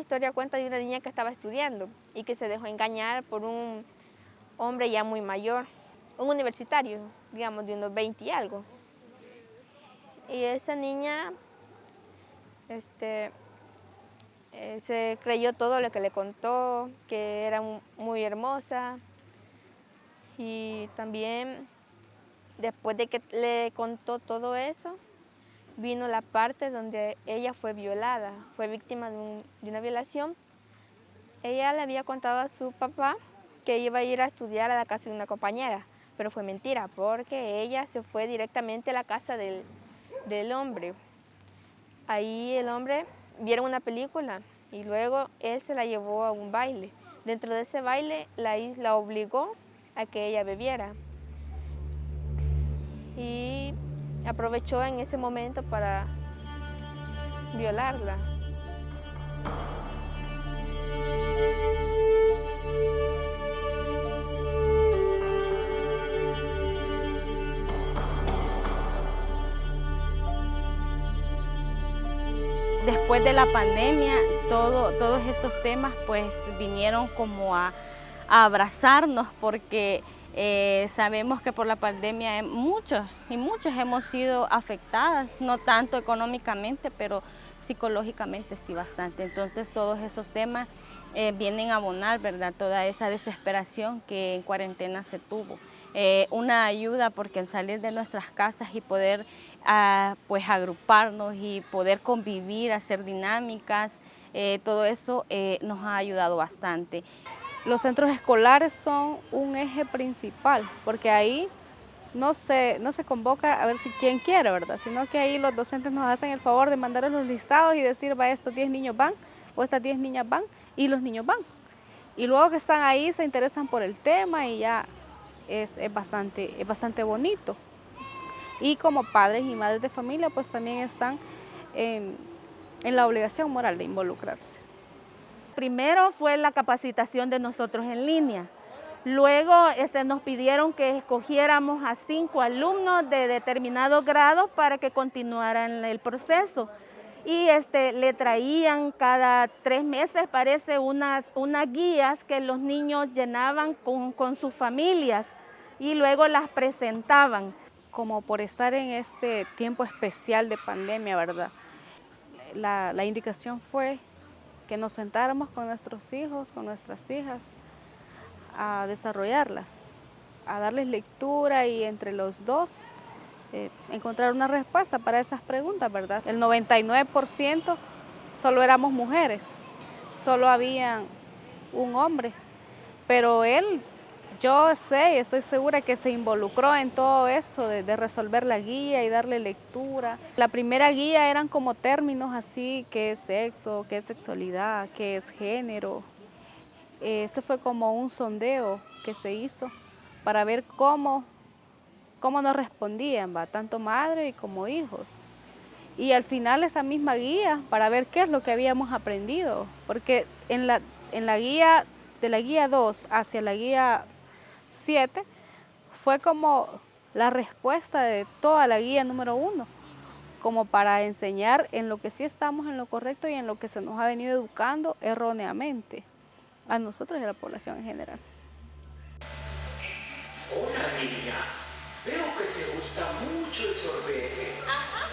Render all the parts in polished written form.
historia cuenta de una niña que estaba estudiando y que se dejó engañar por un hombre ya muy mayor, un universitario, digamos, de unos 20 y algo. Y esa niña se creyó todo lo que le contó, que era muy hermosa. Y también, después de que le contó todo eso, vino la parte donde ella fue violada, fue víctima de una violación. Ella le había contado a su papá que iba a ir a estudiar a la casa de una compañera, pero fue mentira, porque ella se fue directamente a la casa del hombre. Ahí el hombre vieron una película y luego él se la llevó a un baile. Dentro de ese baile la obligó a que ella bebiera y aprovechó en ese momento para violarla. Después de la pandemia, todos estos temas pues vinieron como a abrazarnos porque sabemos que por la pandemia muchos hemos sido afectadas, no tanto económicamente, pero psicológicamente sí bastante. Entonces todos esos temas vienen a abonar, ¿verdad?, toda esa desesperación que en cuarentena se tuvo. Una ayuda porque al salir de nuestras casas y poder pues agruparnos y poder convivir, hacer dinámicas, todo eso nos ha ayudado bastante. Los centros escolares son un eje principal porque ahí no se convoca a ver si quién quiere, ¿verdad? Sino que ahí los docentes nos hacen el favor de mandarnos los listados y decir, va, estos 10 niños van o estas 10 niñas van y los niños van. Y luego que están ahí se interesan por el tema y ya es bastante bonito. Y como padres y madres de familia pues también están en la obligación moral de involucrarse. Primero fue la capacitación de nosotros en línea. Luego nos pidieron que escogiéramos a 5 alumnos de determinado grado para que continuaran el proceso. Y le traían cada 3 meses, parece, unas guías que los niños llenaban con sus familias y luego las presentaban. Como por estar en este tiempo especial de pandemia, ¿verdad? La indicación fue que nos sentáramos con nuestros hijos, con nuestras hijas, a desarrollarlas, a darles lectura y entre los dos encontrar una respuesta para esas preguntas, ¿verdad? El 99% solo éramos mujeres, solo había un hombre, pero yo sé y estoy segura que se involucró en todo eso de resolver la guía y darle lectura. La primera guía eran como términos así, qué es sexo, qué es sexualidad, qué es género. Ese fue como un sondeo que se hizo para ver cómo nos respondían, ¿va?, tanto madre como hijos. Y al final esa misma guía para ver qué es lo que habíamos aprendido, porque en la guía, de la guía 2 hacia la guía 7, fue como la respuesta de toda la guía número 1, como para enseñar en lo que sí estamos en lo correcto y en lo que se nos ha venido educando erróneamente, a nosotros y a la población en general. Hola niña, veo que te gusta mucho el sorbete. Ajá.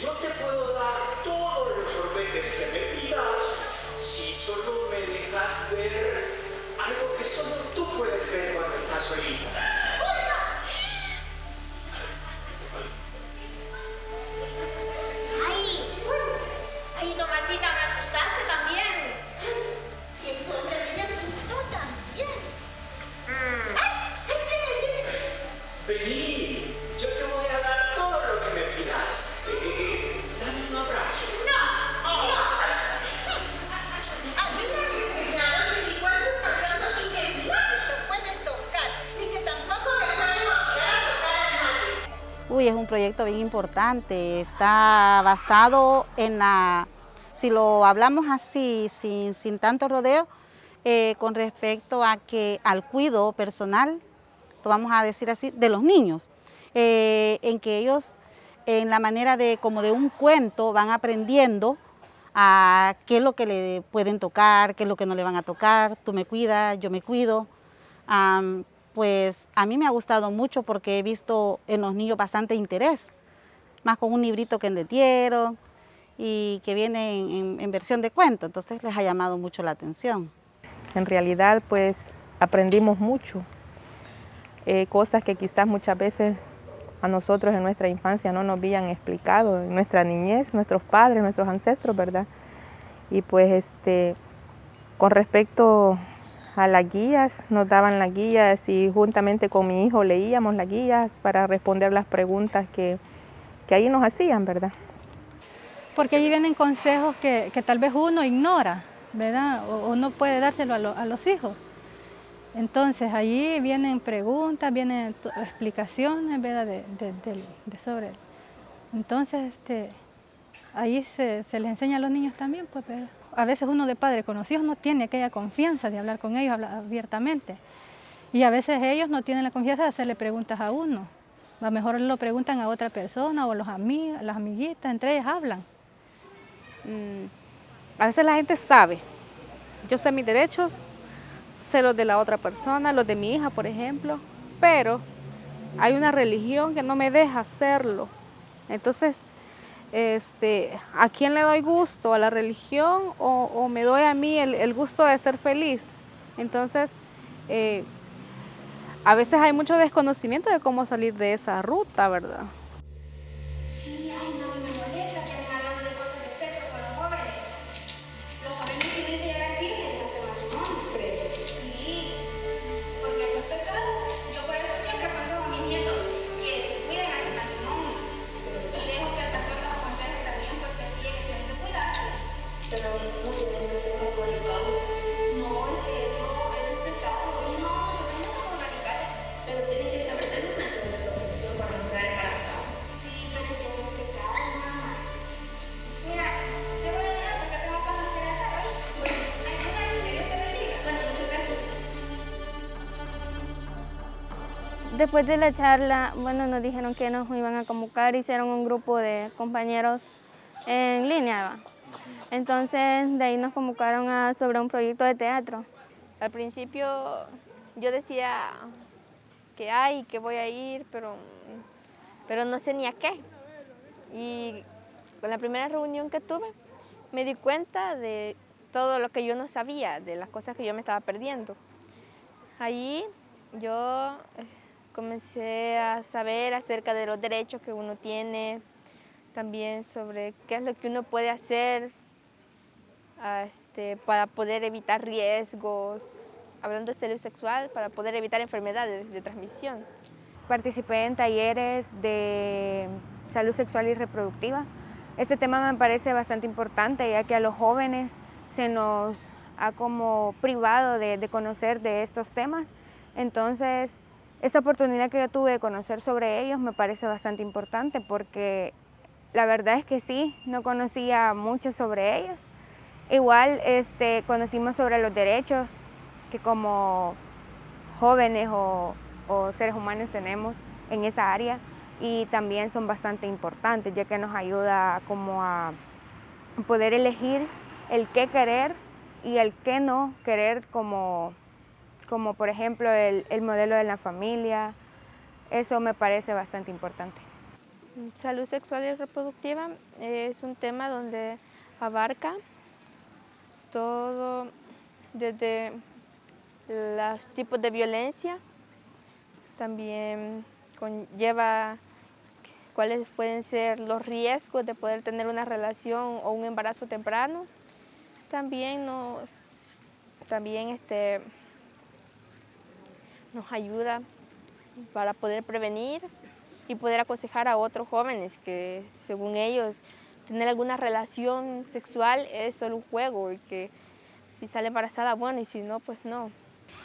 Yo te puedo dar todos los sorbetes que me pidas si solo me dejas ver algo que solo tú puedes ver cuando estás solita. Ay, Tomasita, me asustaste también. Y ese hombre a mí me asustó también. Vení, yo te voy a dar todo lo que me pidas. Dame un abrazo. A mí me enseñaron que mi cuerpo es valioso y que nadie lo puede tocar y que tampoco me pueden obligar a tocar a nadie. Uy, es un proyecto bien importante, está basado en si lo hablamos así, sin tanto rodeo, con respecto al cuidado personal, lo vamos a decir así, de los niños, en que ellos, en la manera como de un cuento, van aprendiendo a qué es lo que le pueden tocar, qué es lo que no le van a tocar, tú me cuidas, yo me cuido. Pues a mí me ha gustado mucho porque he visto en los niños bastante interés, más con un librito que entendieron y que viene en versión de cuento, entonces les ha llamado mucho la atención. En realidad pues aprendimos mucho, cosas que quizás muchas veces a nosotros en nuestra infancia no nos habían explicado, en nuestra niñez, nuestros padres, nuestros ancestros, ¿verdad? Y pues con respecto a las guías, nos daban las guías y juntamente con mi hijo leíamos las guías para responder las preguntas que ahí nos hacían, ¿verdad? Porque allí vienen consejos que tal vez uno ignora, ¿verdad? O no puede dárselo a los hijos. Entonces allí vienen preguntas, vienen explicaciones, ¿verdad? de sobre él. Entonces ahí se les enseña a los niños también, pues, ¿verdad? A veces uno de padre con los hijos no tiene aquella confianza de hablar con ellos abiertamente. Y a veces ellos no tienen la confianza de hacerle preguntas a uno. A lo mejor lo preguntan a otra persona o las amiguitas, entre ellas hablan. A veces la gente sabe. Yo sé mis derechos, sé los de la otra persona, los de mi hija, por ejemplo, pero hay una religión que no me deja hacerlo. Entonces, ¿a quién le doy gusto? ¿A la religión o me doy a mí el gusto de ser feliz? Entonces, a veces hay mucho desconocimiento de cómo salir de esa ruta, ¿verdad? Sí, ay, no, me molesta que me hablan de cosas de sexo con los jóvenes. Los jóvenes tienen que llegar vírgenes a ese matrimonio. ¿Crees? Sí, porque eso es pecado. Yo por eso siempre aconsejo a mis nietos que se cuiden a ese matrimonio. Y dejo que el pastor los aconseje también, porque así ellos tienen que cuidarse. Pero no tienen que ser muy radicales. No, es que eso es pecado. Y no somos radicales. Pero tienen que saber tener un método de protección para no quedar embarazados. Sí, pero es que eso es pecado, mamá. Mira, te voy a dejar porque tengo cosas que hacer hoy. Bueno, hay que Dios te bendiga. Bueno, muchas gracias. Después de la charla, bueno, nos dijeron que nos iban a convocar, hicieron un grupo de compañeros en línea, ¿va? Entonces, de ahí nos convocaron sobre un proyecto de teatro. Al principio yo decía que voy a ir, pero no sé ni a qué. Y con la primera reunión que tuve, me di cuenta de todo lo que yo no sabía, de las cosas que yo me estaba perdiendo. Allí yo comencé a saber acerca de los derechos que uno tiene, también sobre qué es lo que uno puede hacer para poder evitar riesgos, hablando de salud sexual, para poder evitar enfermedades de transmisión. Participé en talleres de salud sexual y reproductiva. Este tema me parece bastante importante, ya que a los jóvenes se nos ha como privado de conocer de estos temas. Entonces, esta oportunidad que yo tuve de conocer sobre ellos me parece bastante importante, porque la verdad es que sí, no conocía mucho sobre ellos. Igual conocimos sobre los derechos que como jóvenes o seres humanos tenemos en esa área, y también son bastante importantes, ya que nos ayuda como a poder elegir el qué querer y el qué no querer, como por ejemplo el modelo de la familia. Eso me parece bastante importante. Salud sexual y reproductiva es un tema donde abarca todo, desde los tipos de violencia, también conlleva cuáles pueden ser los riesgos de poder tener una relación o un embarazo temprano. También nos ayuda para poder prevenir y poder aconsejar a otros jóvenes que, según ellos, tener alguna relación sexual es solo un juego y que si sale embarazada, bueno, y si no, pues no.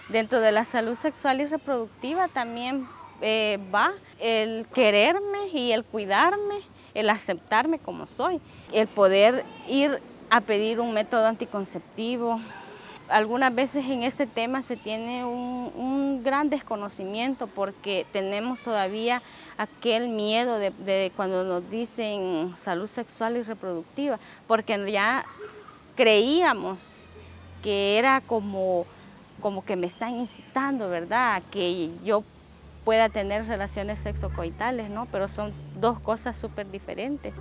Dentro de la salud sexual y reproductiva también va el quererme y el cuidarme, el aceptarme como soy, el poder ir a pedir un método anticonceptivo, algunas veces en este tema se tiene un gran desconocimiento porque tenemos todavía aquel miedo de cuando nos dicen salud sexual y reproductiva, porque ya creíamos que era como que me están incitando, ¿verdad?, a que yo pueda tener relaciones sexocoitales, ¿no? Pero son dos cosas súper diferentes.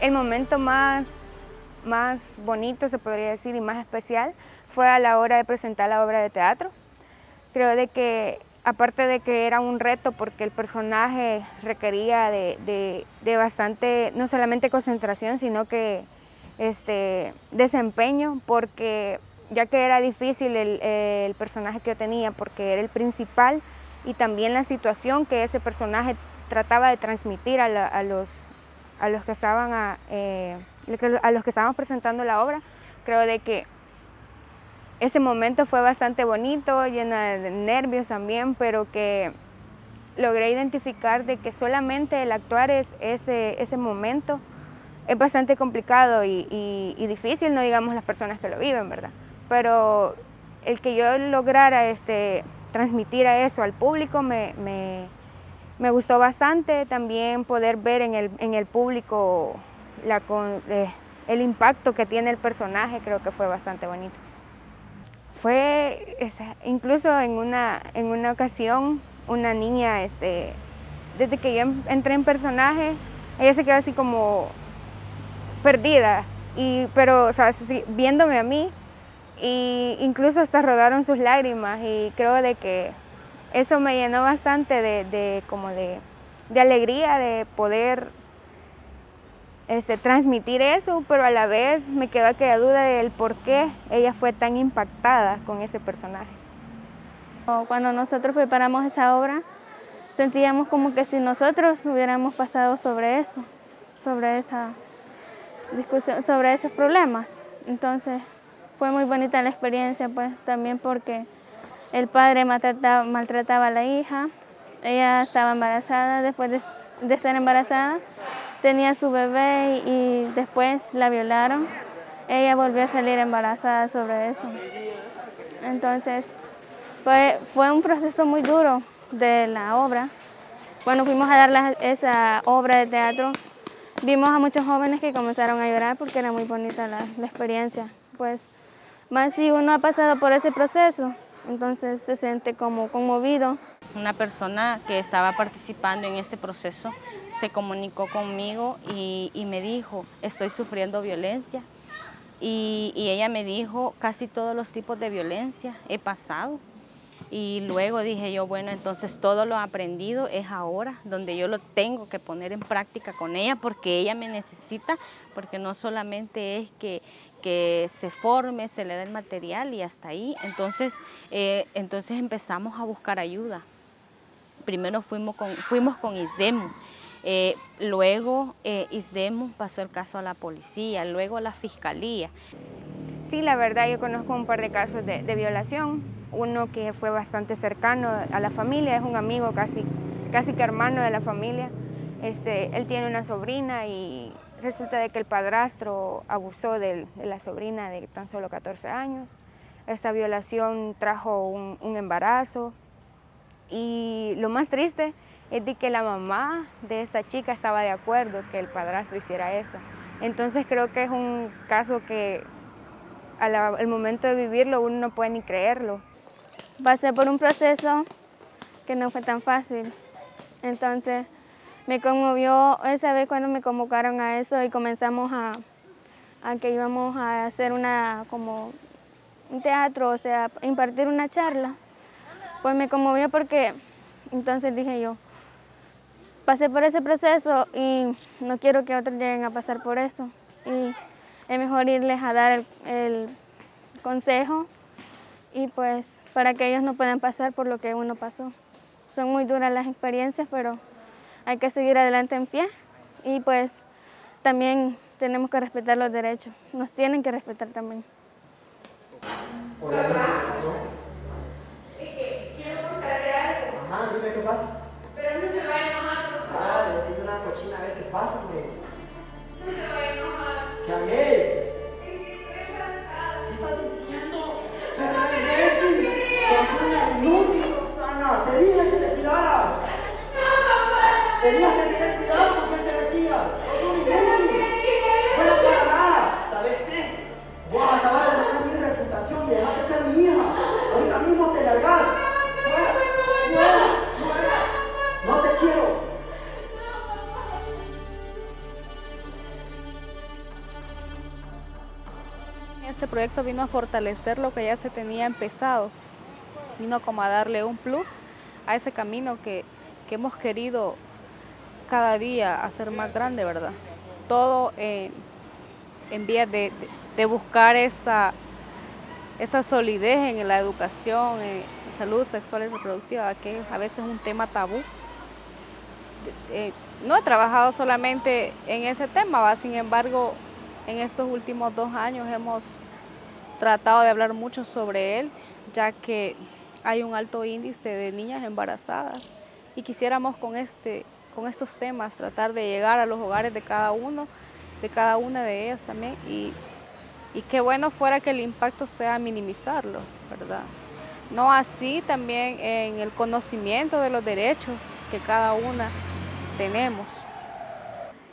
El momento más bonito, se podría decir, y más especial fue a la hora de presentar la obra de teatro. Creo de que, aparte de que era un reto porque el personaje requería de bastante, no solamente concentración, sino que desempeño, porque ya que era difícil el personaje que yo tenía, porque era el principal, y también la situación que ese personaje trataba de transmitir a los que estábamos presentando la obra. Creo de que ese momento fue bastante bonito, llena de nervios también, pero que logré identificar de que solamente el actuar ese momento es bastante complicado y difícil, no digamos las personas que lo viven, ¿verdad? Pero el que yo lograra transmitir a eso al público me gustó bastante. También poder ver en el público el impacto que tiene el personaje, creo que fue bastante bonito. Fue incluso en una ocasión, una niña, desde que yo entré en personaje, ella se quedó así como perdida, pero o sea, viéndome a mí, e incluso hasta rodaron sus lágrimas, y creo de que eso me llenó bastante de alegría de poder transmitir eso, pero a la vez me quedó aquella duda del por qué ella fue tan impactada con ese personaje. Cuando nosotros preparamos esa obra, sentíamos como que si nosotros hubiéramos pasado sobre eso, sobre esa discusión, sobre esos problemas. Entonces fue muy bonita la experiencia, pues también porque el padre maltrataba a la hija, ella estaba embarazada, después de estar embarazada tenía su bebé y después la violaron. Ella volvió a salir embarazada sobre eso. Entonces fue un proceso muy duro de la obra. Cuando fuimos a dar esa obra de teatro, vimos a muchos jóvenes que comenzaron a llorar porque era muy bonita la experiencia. Pues más si uno ha pasado por ese proceso, entonces se siente como conmovido. Una persona que estaba participando en este proceso se comunicó conmigo y me dijo, estoy sufriendo violencia. Y ella me dijo, casi todos los tipos de violencia he pasado. Y luego dije yo, bueno, entonces todo lo aprendido es ahora, donde yo lo tengo que poner en práctica con ella, porque ella me necesita, porque no solamente es que se forme, se le dé el material y hasta ahí. Entonces empezamos a buscar ayuda. Primero fuimos con ISDEMU, luego ISDEMU pasó el caso a la policía, luego a la fiscalía. Sí, la verdad yo conozco un par de casos de violación. Uno que fue bastante cercano a la familia, es un amigo casi que hermano de la familia. Él tiene una sobrina y resulta de que el padrastro abusó de la sobrina de tan solo 14 años. Esta violación trajo un embarazo. Y lo más triste es de que la mamá de esta chica estaba de acuerdo que el padrastro hiciera eso. Entonces creo que es un caso que al momento de vivirlo uno no puede ni creerlo. Pasé por un proceso que no fue tan fácil. Entonces me conmovió esa vez cuando me convocaron a eso y comenzamos a que íbamos a hacer como un teatro, o sea, impartir una charla. Pues me conmovió porque entonces dije yo, pasé por ese proceso y no quiero que otros lleguen a pasar por eso. Y es mejor irles a dar el consejo y pues para que ellos no puedan pasar por lo que uno pasó. Son muy duras las experiencias, pero hay que seguir adelante en pie y pues también tenemos que respetar los derechos, nos tienen que respetar también. Hola, ¿qué pasó? Quiero contarle algo. Ajá, dime qué pasa. Pero no se vaya a enojar, por favor. Ah, decime una cochina, a ver qué pasa, hombre. No se vaya a enojar. ¿Qué es? Estoy cansada. ¿Qué estás diciendo? Pero imbécil, sos una inútil, Roxana. Te dije que te cuidaras. No, papá. Tenías que tener cuidado con quién te metías. Sos un inútil. Bueno, para nada. ¿Sabes qué? Vos acabas de tener mi reputación y dejaste de ser mi hija. Ahorita mismo te largás. Fuera, fuera, fuera. No te quiero. Este proyecto vino a fortalecer lo que ya se tenía empezado, vino como a darle un plus a ese camino que hemos querido cada día hacer más grande, ¿verdad? Todo en vías de buscar esa solidez en la educación, en salud sexual y reproductiva, que a veces es un tema tabú. No he trabajado solamente en ese tema, sin embargo, en estos últimos 2 años hemos tratado de hablar mucho sobre él, ya que hay un alto índice de niñas embarazadas y quisiéramos con estos temas tratar de llegar a los hogares de cada uno, de cada una de ellas también, y qué bueno fuera que el impacto sea minimizarlos, ¿verdad? No así también en el conocimiento de los derechos que cada una tenemos.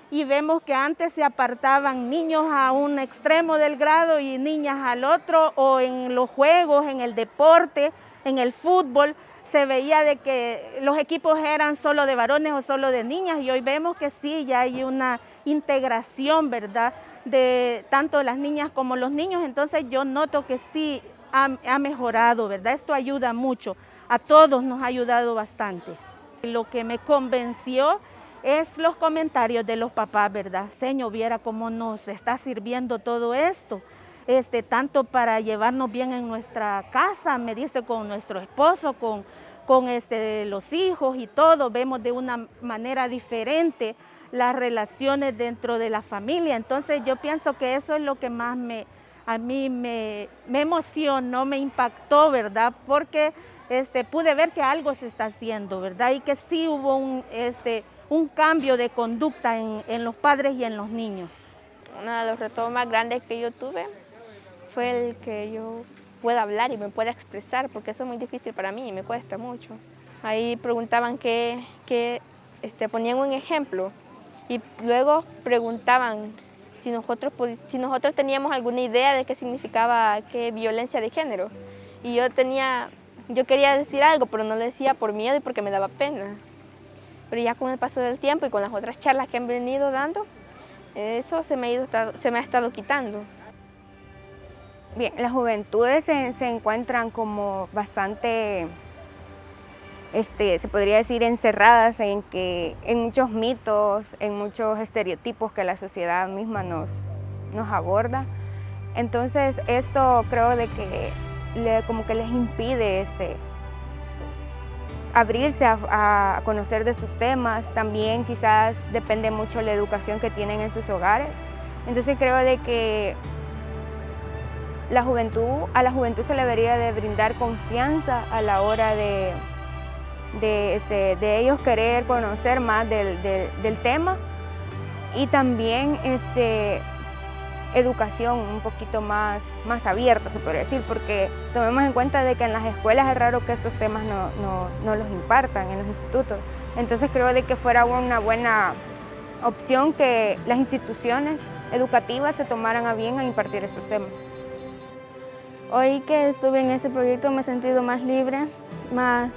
Y vemos que antes se apartaban niños a un extremo del grado y niñas al otro, o en los juegos, en el deporte, en el fútbol, se veía de que los equipos eran solo de varones o solo de niñas, y hoy vemos que sí, ya hay una integración, ¿verdad?, de tanto las niñas como los niños. Entonces yo noto que sí ha mejorado, ¿verdad? Esto ayuda mucho, a todos nos ha ayudado bastante. Lo que me convenció es los comentarios de los papás, ¿verdad? Señor, viera cómo nos está sirviendo todo esto, tanto para llevarnos bien en nuestra casa, me dice, con nuestro esposo, con los hijos y todo, vemos de una manera diferente las relaciones dentro de la familia. Entonces yo pienso que eso es lo que más a mí me emocionó, me impactó, ¿verdad? Porque pude ver que algo se está haciendo, ¿verdad? Y que sí hubo un cambio de conducta en los padres y en los niños. Uno de los retos más grandes que yo tuve fue el que yo pueda hablar y me pueda expresar, porque eso es muy difícil para mí y me cuesta mucho. Ahí preguntaban ponían un ejemplo y luego preguntaban si nosotros teníamos alguna idea de qué significaba violencia de género. Y yo quería decir algo, pero no lo decía por miedo y porque me daba pena. Pero ya con el paso del tiempo y con las otras charlas que han venido dando, eso se me ha estado quitando. Bien, las juventudes se encuentran como bastante, se podría decir, encerradas en muchos mitos, en muchos estereotipos que la sociedad misma nos aborda. Entonces esto creo de que como que les impide abrirse a conocer de estos temas. También quizás depende mucho la educación que tienen en sus hogares. Entonces creo de que a la juventud se le debería de brindar confianza a la hora de ellos querer conocer más del tema, y también educación un poquito más abierta, se podría decir, porque tomemos en cuenta de que en las escuelas es raro que estos temas no los impartan en los institutos. Entonces creo de que fuera una buena opción que las instituciones educativas se tomaran a bien a impartir estos temas. Hoy que estuve en este proyecto me he sentido más libre, más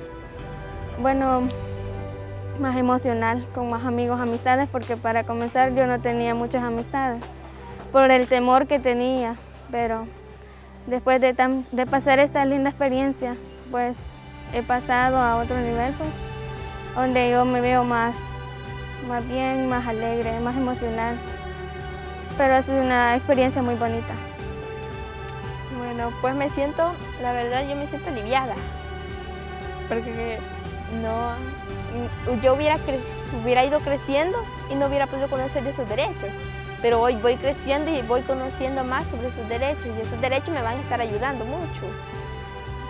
emocional, con más amigos, amistades, porque para comenzar yo no tenía muchas amistades por el temor que tenía, pero después de pasar esta linda experiencia, pues he pasado a otro nivel, pues, donde yo me veo más bien, más alegre, más emocional. pero ha sido una experiencia muy bonita. Bueno, pues me siento, la verdad yo me siento aliviada, porque yo hubiera ido creciendo y no hubiera podido conocer de sus derechos, pero hoy voy creciendo y voy conociendo más sobre sus derechos y esos derechos me van a estar ayudando mucho,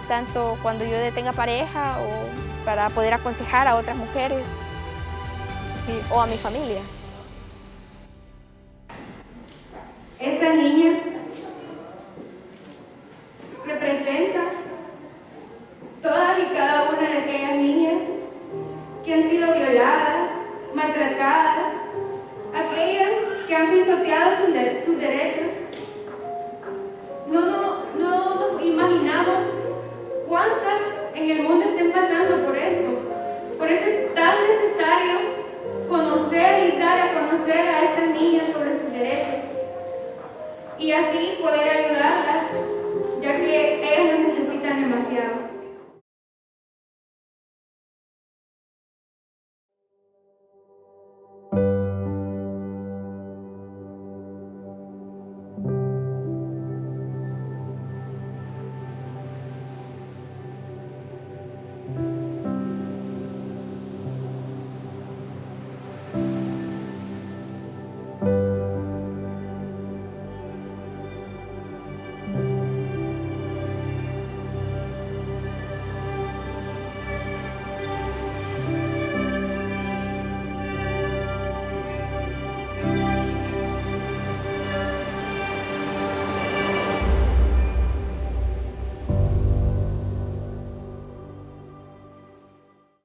tanto cuando yo tenga pareja o para poder aconsejar a otras mujeres o a mi familia. Esta niña representa todas y cada una de aquellas niñas que han sido violadas, maltratadas, aquellas que han pisoteado sus derechos